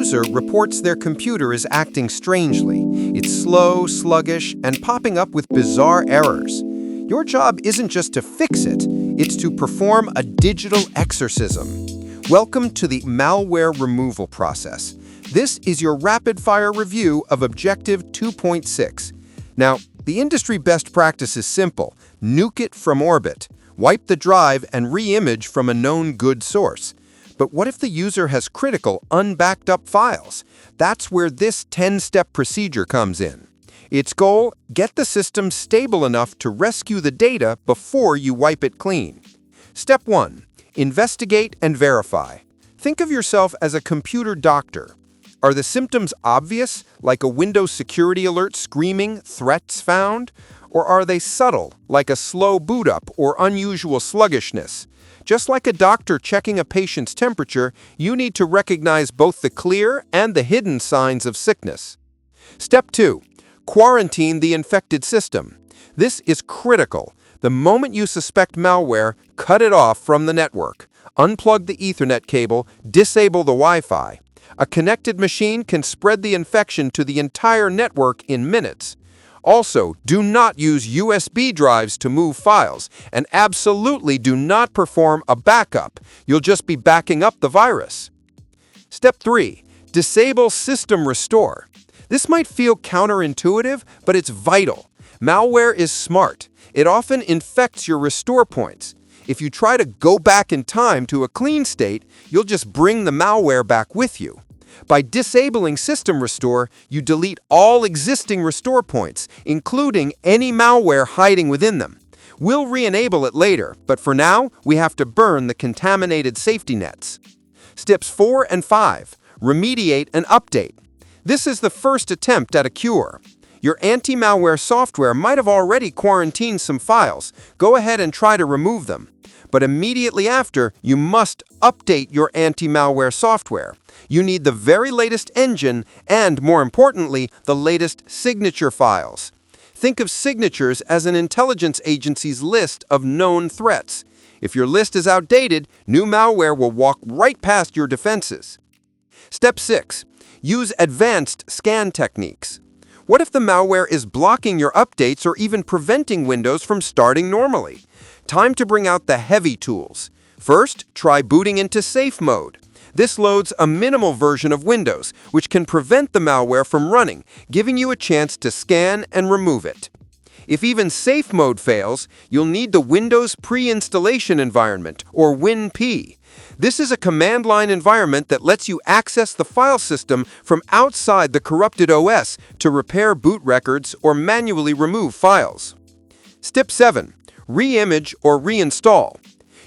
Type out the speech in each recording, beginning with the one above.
user reports their computer is acting strangely. It's slow, sluggish, and popping up with bizarre errors. Your job isn't just to fix it, it's to perform a digital exorcism. Welcome to the malware removal process. This is your rapid-fire review of Objective 2.6. Now, the industry best practice is simple. Nuke it from orbit. Wipe the drive and reimage from a known good source. But what if the user has critical, unbacked up files? That's where this 10-step procedure comes in. Its goal, get the system stable enough to rescue the data before you wipe it clean. Step 1. Investigate and verify. Think of yourself as a computer doctor. Are the symptoms obvious, like a Windows security alert screaming, "Threats found"? Or are they subtle, like a slow boot up or unusual sluggishness? Just like a doctor checking a patient's temperature, you need to recognize both the clear and the hidden signs of sickness. Step 2. Quarantine the infected system. This is critical. The moment you suspect malware, cut it off from the network. Unplug the Ethernet cable, disable the Wi-Fi. A connected machine can spread the infection to the entire network in minutes. Also, do not use USB drives to move files, and absolutely do not perform a backup. You'll just be backing up the virus. Step 3. Disable System Restore. This might feel counterintuitive, but it's vital. Malware is smart. It often infects your restore points. If you try to go back in time to a clean state, you'll just bring the malware back with you. By disabling System Restore, you delete all existing restore points, including any malware hiding within them. We'll re-enable it later, but for now, we have to burn the contaminated safety nets. Steps 4 and 5. Remediate and update. This is the first attempt at a cure. Your anti-malware software might have already quarantined some files. Go ahead and try to remove them. But immediately after, you must update your anti-malware software. You need the very latest engine and, more importantly, the latest signature files. Think of signatures as an intelligence agency's list of known threats. If your list is outdated, new malware will walk right past your defenses. Step 6. Use advanced scan techniques. What if the malware is blocking your updates or even preventing Windows from starting normally? Time to bring out the heavy tools. First, try booting into Safe Mode. This loads a minimal version of Windows, which can prevent the malware from running, giving you a chance to scan and remove it. If even Safe Mode fails, you'll need the Windows Pre-Installation Environment, or WinPE. This is a command line environment that lets you access the file system from outside the corrupted OS to repair boot records or manually remove files. Step 7. Reimage or reinstall.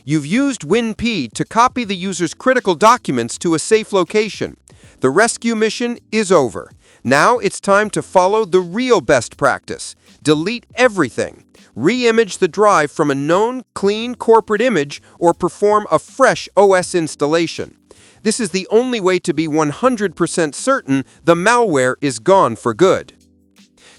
You've used WinPE to copy the user's critical documents to a safe location. The rescue mission is over. Now it's time to follow the real best practice. Delete everything. Reimage the drive from a known, clean corporate image or perform a fresh OS installation. This is the only way to be 100% certain the malware is gone for good.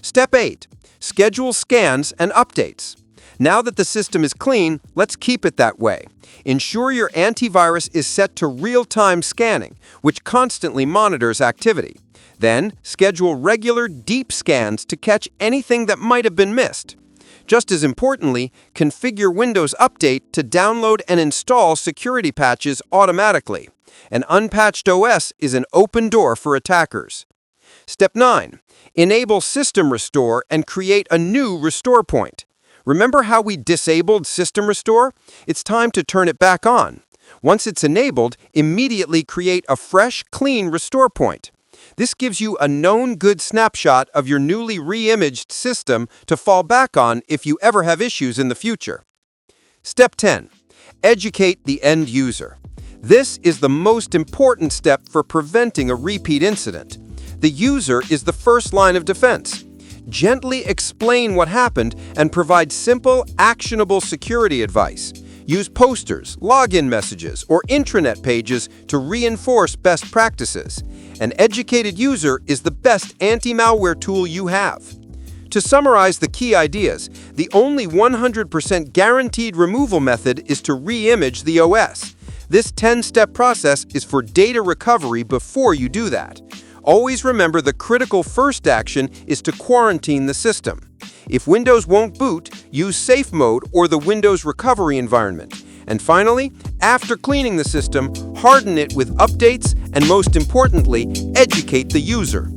Step 8. Schedule scans and updates. Now that the system is clean, let's keep it that way. Ensure your antivirus is set to real-time scanning, which constantly monitors activity. Then, schedule regular, deep scans to catch anything that might have been missed. Just as importantly, configure Windows Update to download and install security patches automatically. An unpatched OS is an open door for attackers. Step 9. Enable System Restore and create a new restore point. Remember how we disabled System Restore? It's time to turn it back on. Once it's enabled, immediately create a fresh, clean restore point. This gives you a known good snapshot of your newly re-imaged system to fall back on if you ever have issues in the future. Step 10. Educate the end user. This is the most important step for preventing a repeat incident. The user is the first line of defense. Gently explain what happened and provide simple, actionable security advice. Use posters, login messages, or intranet pages to reinforce best practices. An educated user is the best anti-malware tool you have. To summarize the key ideas, the only 100% guaranteed removal method is to re-image the OS. This 10-step process is for data recovery before you do that. Always remember the critical first action is to quarantine the system. If Windows won't boot, use Safe Mode or the Windows recovery environment. And finally, after cleaning the system, harden it with updates and most importantly, educate the user.